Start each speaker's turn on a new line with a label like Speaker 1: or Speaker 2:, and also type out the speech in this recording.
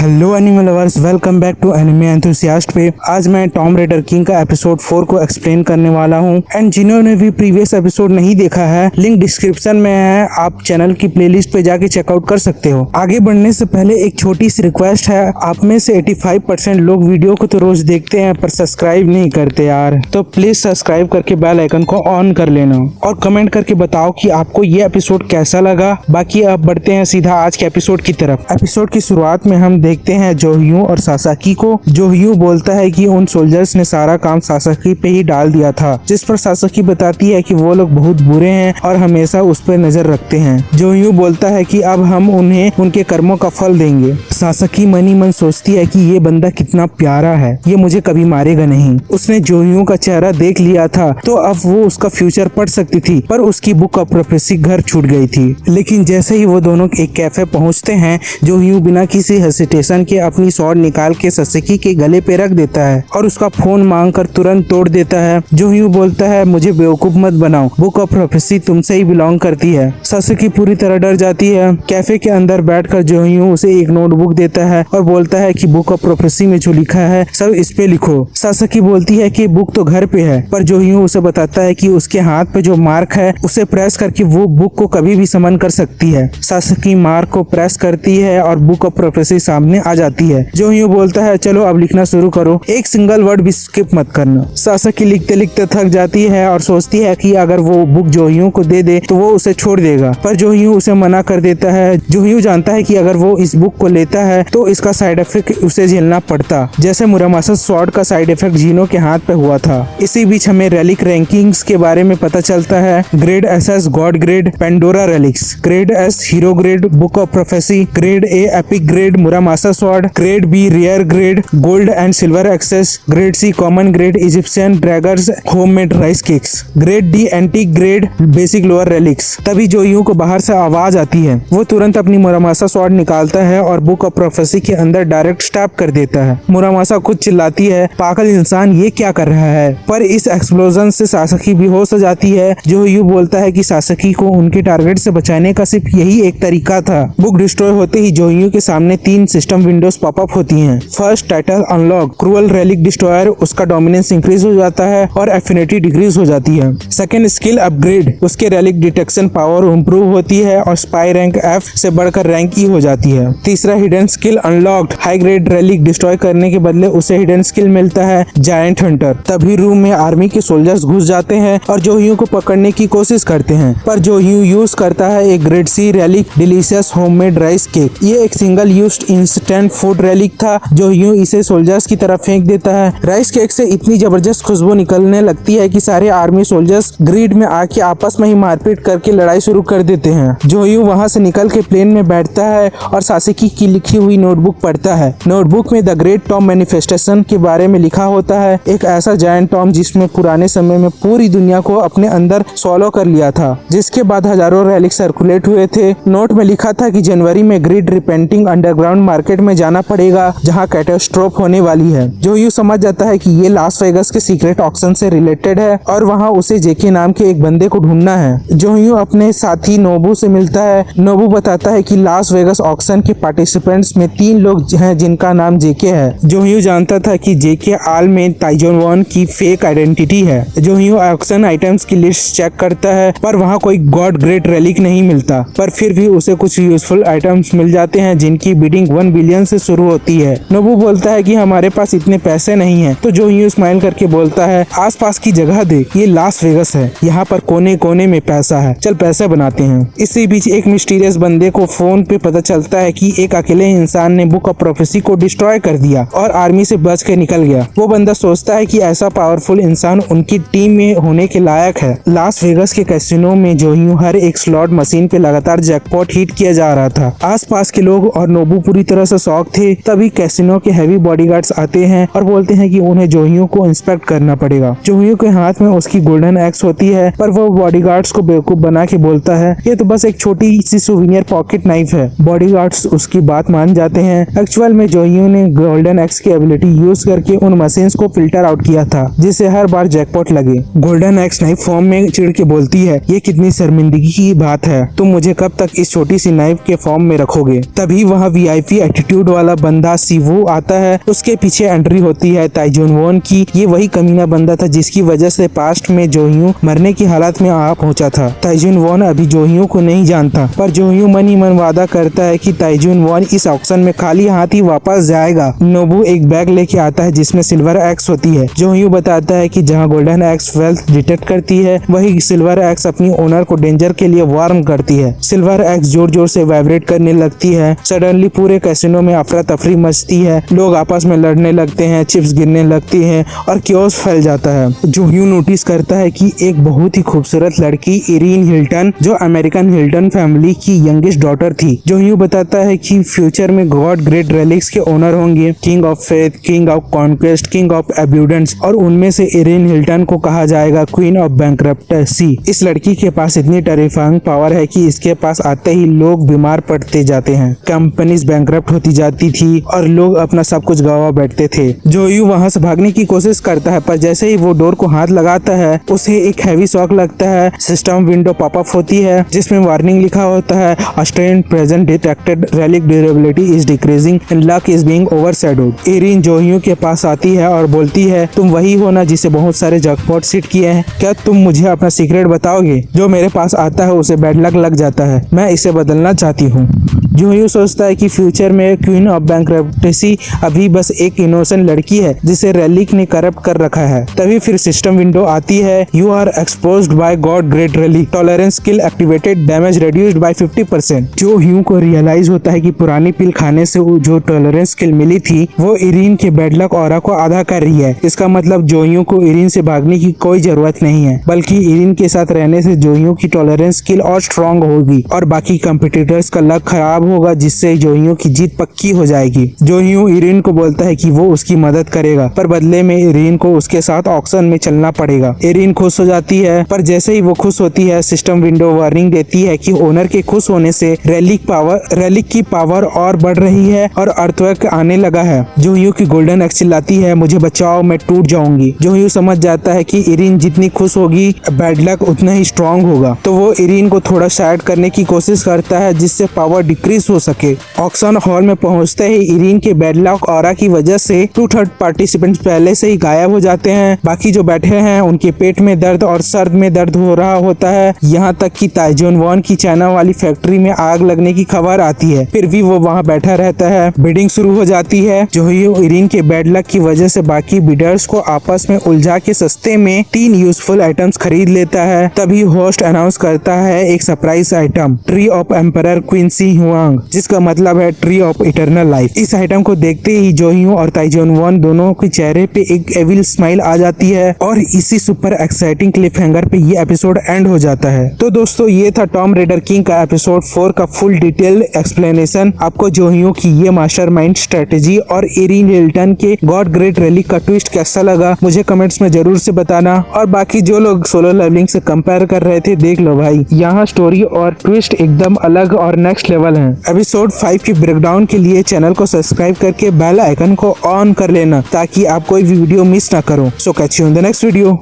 Speaker 1: Hello animal lovers, welcome back to anime enthusiast पे। आज मैं टॉम रेडर किंग का एपिसोड 4 को एक्सप्लेन करने वाला हूं। एंड जिन्होंने भी प्रीवियस एपिसोड नहीं देखा है, लिंक डिस्क्रिप्शन में है, आप चैनल की प्लेलिस्ट पे जाके चेकआउट कर सकते हो। आगे बढ़ने से पहले एक छोटी सी रिक्वेस्ट है, आप में से 85% लोग वीडियो को तो रोज देखते हैं पर सब्सक्राइब नहीं करते यार, तो प्लीज सब्सक्राइब करके बेल आइकन को ऑन कर लेना और कमेंट करके बताओ कि आपको ये एपिसोड कैसा लगा। बाकी अब बढ़ते हैं सीधा आज के एपिसोड की तरफ। एपिसोड की शुरुआत में हम देखते हैं जोह्यू और सासाकी को। जोह्यू बोलता है कि उन सोल्जर्स ने सारा काम सासाकी पे ही डाल दिया था, जिस पर सासाकी बताती है कि वो लोग बहुत बुरे हैं और हमेशा उस पर नजर रखते हैं। जोह्यू बोलता है कि अब हम उन्हें उनके कर्मों का फल देंगे। सासाकी मनी मन सोचती है कि ये बंदा कितना प्यारा है, ये मुझे कभी मारेगा नहीं। उसने जोह्यू का चेहरा देख लिया था तो अब वो उसका फ्यूचर पढ़ सकती थी, पर उसकी बुक ऑफ प्रोफेसी घर छूट गई थी। लेकिन जैसे ही वो दोनों एक कैफे पहुंचते हैं, जोह्यू बिना किसी हेसिटेशन के अपनी स्वॉर्ड निकाल के सासाकी के गले पे रख देता है और उसका फोन मांगकर तुरंत तोड़ देता है। जोह्यू बोलता है, मुझे बेवकूफ मत बनाओ, बुक ऑफ प्रोफेसी तुमसे ही बिलोंग करती है। सासाकी पूरी तरह डर जाती है। कैफे के अंदर बैठकर जोह्यू उसे एक नोटबुक देता है और बोलता है कि बुक ऑफ प्रोफेसी में जो लिखा है सब इस पे लिखो। सासाकी बोलती है कि बुक तो घर पे है, पर जोह्यू उसे बताता है कि उसके हाथ पे जो मार्क है उसे प्रेस करके वो बुक को कभी भी समन कर सकती है। सासाकी मार्क को प्रेस करती है और बुक ऑफ प्रोफेसी सामने आ जाती है। जोह्यू बोलता है, चलो अब लिखना शुरू करो, एक सिंगल वर्ड भी स्किप मत करना। सासाकी लिखते लिखते थक जाती है और सोचती है कि अगर वो बुक जोह्यू को दे दे तो वो उसे छोड़ देगा, पर जोह्यू उसे मना कर देता है। जोह्यू जानता है कि अगर वो इस बुक को लेता है तो इसका साइड इफेक्ट उसे झेलना पड़ता, जैसे मुरामासा स्वॉर्ड का साइड इफेक्ट जीनो के हाथ पे हुआ था। इसी बीच हमें रेलिक रैंकिंग्स के बारे में पता चलता है। Grade S god grade Pandora relics, grade S hero grade book of prophecy, grade A epic grade Muramasa sword, grade B rare grade gold and silver axes, grade C common grade Egyptian daggers homemade rice cakes, grade D antique grade basic lower relics. तभी Johyu को बाहर से आवाज आती है। वो तुरंत अपनी मुरामासा स्वॉर्ड निकालता है और बुक ऑफ प्रोफेसी के अंदर डायरेक्ट स्टैब कर देता है। मुरामासा खुद चिल्लाती है, पागल इंसान ये क्या कर रहा है, पर इस एक्सप्लोजन से सासाकी बेहोश हो जाती है। जोह्यू बोलता है कि सासाकी को उनके टारगेट से बचाने का सिर्फ यही एक तरीका था। बुक डिस्ट्रॉय होते ही जोह्यू के सामने 3 सिस्टम विंडोज पॉपअप होती हैं। First, title unlock, cruel relic destroyer, उसका डोमिनेंस इंक्रीज हो जाता है और एफिनिटी डिक्रीज हो जाती है। सेकंड, स्किल अपग्रेड, उसके रेलिक डिटेक्शन पावर इंप्रूव होती है और स्पाई रैंक एफ से बढ़कर रैंक ई हो जाती है। तीसरा, hidden skill unlocked, high grade relic destroy करने के बदले उसे हिडन स्किल मिलता है जायंट हंटर। तभी रूम में आर्मी के सोल्जर्स घुस जाते हैं और जोह्यू को पकड़ने की कोशिश करते हैं, पर जोह्यू यूज करता है एक grade C relic delicious homemade rice cake. ये एक single used instant food relic था। जोह्यू इसे सोल्जर्स की तरफ फेंक देता है। राइस केक से इतनी जबरदस्त खुशबू निकलने लगती है कि सारे आर्मी सोल्जर्स ग्रीड में आके आपस में ही मारपीट करके लड़ाई शुरू कर देते हैं। जोह्यू वहां से निकल के प्लेन में बैठता है और सासाकी की लिखी हुई नोटबुक पढ़ता है। नोटबुक में द ग्रेट टॉम मैनिफेस्टेशन के बारे में लिखा होता है, एक ऐसा जायंट टॉम जिसमें पुराने समय में पूरी दुनिया को अपने अंदर सॉलो कर लिया था, जिसके बाद हजारों रेलिक सर्कुलेट हुए थे। नोट में लिखा था कि जनवरी में ग्रीड रिपेंटिंग अंडरग्राउंड मार्केट में जाना पड़ेगा, जहां कैटास्ट्रोफ होने वाली है। जोह्यू समझ जाता है कि ये लास वेगस के सीक्रेट ऑक्शन से रिलेटेड है और वहां उसे जेके नाम के एक बंदे को ढूंढना है। जोह्यू अपने साथी नोबू से मिलता है। नोबू बताता है कि लास वेगस ऑक्शन के पार्टिसिपेंट्स में 3 लोग हैं जिनका नाम जेके है। जोह्यू जानता था कि जेके आल में ताइजोन वन की फेक आइडेंटिटी है। जोह्यू ऑक्शन आइटम्स की लिस्ट चेक करता है, पर वहाँ कोई गॉड ग्रेट रेलिक नहीं मिलता, पर फिर भी उसे कुछ यूजफुल आइटम्स मिल जाते हैं जिनकी बिडिंग 1 बिलियन से शुरू होती है। नोबू बोलता है कि हमारे पास इतने पैसे नहीं है, तो जोह्यू स्माइल करके बोलता है, आसपास की जगह देख, ये लास वेगस है, यहाँ पर कोने कोने में पैसा है, चल पैसे बनाते हैं। इसी बीच एक मिस्टीरियस बंदे को फोन पे पता चलता है कि एक अकेले इंसान ने बुक ऑफ प्रोफेसी को डिस्ट्रॉय कर दिया और आर्मी से बच के निकल गया। वो बंदा सोचता है कि ऐसा पावरफुल इंसान उनकी टीम में होने के लायक है। लास वेगस के कैसीनो में जोह्यू हर एक स्लॉट मशीन पे लगातार जैकपॉट हिट किया जा रहा था। आसपास के लोग और नोबू पूरी तरह से शॉक थे। तभी कैसीनो के हैवी बॉडीगार्ड्स आते हैं और बोलते हैं कि उन्हें जोह्यू को इंस्पेक्ट करना पड़ेगा। जोह्यू के हाथ में उसकी गोल्डन एक्स होती है, पर वो बॉडीगार्ड्स को बेवकूफ बना के बोलता है ये तो बस एक छोटी सी सुवेनियर पॉकेट नाइफ है। बॉडीगार्ड्स उसकी बात मान जाते हैं। एक्चुअल में जोह्यू ने गोल्डन एक्स की एबिलिटी यूज करके उन मशीन्स को फिल्टर आउट किया था, जिससे हर बार जैकपॉट लगे। गोल्डन एक्स नाइफ फॉर्म में चिढ़ के बोलती है, ये कितनी शर्मिंदगी की बात है, तुम मुझे कब तक इस छोटी सी नाइफ के फॉर्म में रखोगे। तभी वहाँ वीआईपी एटीट्यूड वाला बंदा सिवू आता है। उसके पीछे एंट्री होती है ताइजून वॉन की। ये वही कमीना बंदा था जिसकी वजह से पास्ट में जोह्यू मरने की हालत में आ पहुंचा था। ताइजून वॉन अभी जोह्यू को नहीं जानता, पर जोह्यू मन ही मन वादा करता है कि ताइजून वॉन इस ऑक्शन में खाली हाथ ही वापस जाएगा। नोबू एक बैग लेके आता है जिसमें सिल्वर एक्स होती है। जोह्यू बताता है कि जहाँ गोल्डन एक्स वेल्थ डिटेक्ट करती है, वही सिल्वर एक्स अपनी ओनर को डेंजर के लिए वार्न करती है। सिल्वर एक्स जोर जोर से वाइब्रेट करने लगती है। सडनली पूरे कैसीनो में अफरा तफरी मचती है। लोग आपस में लड़ने लगते हैं, चिप्स गिरने लगती हैं और क्योस फैल जाता है। जोह्यू नोटिस करता है कि एक बहुत ही खूबसूरत लड़की इरीन हिल्टन, जो अमेरिकन हिल्टन फैमिली की यंगेस्ट डॉटर थी। जोह्यू बताता है कि फ्यूचर में गॉड ग्रेट रेलिक्स के ओनर होंगे, king of faith, king of conquest, king of एब्यूडेंस, और उनमें से इरीन हिल्टन को कहा जाएगा क्वीन ऑफ बैंक्रप्टसी। इस लड़की के पास इतनी टेरिफाइंग पावर है कि इसके पास आते ही लोग बीमार पड़ते जाते हैं, कंपनीज बैंक्रप्ट होती जाती थी और लोग अपना सब कुछ गवा बैठते थे। जोह्यू वहां से भागने की कोशिश करता है, पर जैसे ही वो डोर को हाथ लगाता है उसे एक हैवी शॉक लगता है। सिस्टम विंडो पॉपअप होती है जिसमें वार्निंग लिखा होता है, strain present detected, relic durability is decreasing and luck is being overshadowed. Irene Johyu के पास आती है और बोलती है, तुम वही हो ना जिसे बहुत सारे जैकपॉट हिट किए हैं, क्या तुम मुझे अपना सीक्रेट बताओगे? जो मेरे पास आता है उसे बैड लक लग जाता है, मैं इसे बदलना चाहती हूँ। जोह्यू सोचता है कि फ्यूचर में क्वीन ऑफ बैंक्रप्टसी अभी बस एक इनोसेंट लड़की है जिसे रेलिक ने करप्ट कर रखा है। तभी फिर सिस्टम विंडो आती है, you are exposed by god great relic, tolerance skill activated, damage reduced by 50%। जोह्यू को रियलाइज होता है कि पुरानी पिल खाने से जो टॉलरेंस स्किल मिली थी वो इरीन के बैड लक ऑरा को आधा कर रही है। इसका मतलब जोह्यू को इरीन से भागने की कोई जरूरत नहीं है, बल्कि इरीन के साथ रहने से जोह्यू की टॉलरेंस स्किल और स्ट्रॉन्ग होगी और बाकी कंपटीटर्स का लक खराब होगा, जिससे जोह्यू की जीत पक्की हो जाएगी। जोह्यू इरीन को बोलता है कि वो उसकी मदद करेगा, पर बदले में इरीन को उसके साथ ऑक्शन में चलना पड़ेगा। इरीन खुश हो जाती है, पर जैसे ही वो खुश होती है सिस्टम विंडो वार्निंग देती है कि ओनर के खुश होने से रेलिक की पावर और बढ़ रही है और अर्थक्वेक आने लगा है। जोह्यू की गोल्डन एक्स चिल्लाती है, मुझे बचाओ, मैं टूट जाऊंगी। जोह्यू समझ जाता है कि इरीन जितनी खुश होगी बैड लक उतना ही स्ट्रॉन्ग होगा, तो वो इरीन को थोड़ा साइड करने की कोशिश करता है जिससे पावर डिक्रीज हो सके। ऑक्शन हॉल में पहुंचते ही इरीन के बैड लक ऑरा की वजह से 2/3 पार्टिसिपेंट्स पहले से ही गायब हो जाते हैं। बाकी जो बैठे हैं उनके पेट में दर्द और सर में दर्द हो रहा होता है। यहाँ तक कि ताइजून वॉन की चाइना वाली फैक्ट्री में आग लगने की खबर आती है, फिर भी वो वहाँ बैठा रहता है। बिडिंग शुरू हो जाती है। जोह्यू इरीन के बैड लक की वजह से बाकी बिडर्स को आपस में उलझा के सस्ते में 3 यूजफुल आइटम्स खरीद लेता है। तभी होस्ट अनाउंस करता है एक surprise item, tree of emperor Qin Shi Huang, जिसका मतलब है ट्री ऑफ इटर्नल लाइफ। इस आइटम को देखते ही जोह्यू और ताइजून वॉन दोनों के चेहरे पे एक एविल स्माइल आ जाती है और इसी सुपर एक्साइटिंग क्लिफ हैंगर पे ये एपिसोड एंड हो जाता है। तो दोस्तों ये था टॉम रेडर किंग का एपिसोड 4 का फुल डिटेल एक्सप्लेनेशन। आपको जोह्यू की ये मास्टरमाइंड स्ट्रेटेजी और इरीन हिल्टन के गॉड ग्रेट रेलिक का ट्विस्ट कैसा लगा मुझे कमेंट्स में जरूर से बताना। और बाकी जो लोग सोलो लेवलिंग से कंपेयर कर रहे थे, देख लो भाई, यहाँ स्टोरी और ट्विस्ट एकदम अलग और नेक्स्ट लेवल है। एपिसोड 5 की ब्रेकडाउन के लिए चैनल को सब्सक्राइब करके बेल आइकन को ऑन कर लेना ताकि आप कोई भी वीडियो मिस ना करो। सो catch you in the next video.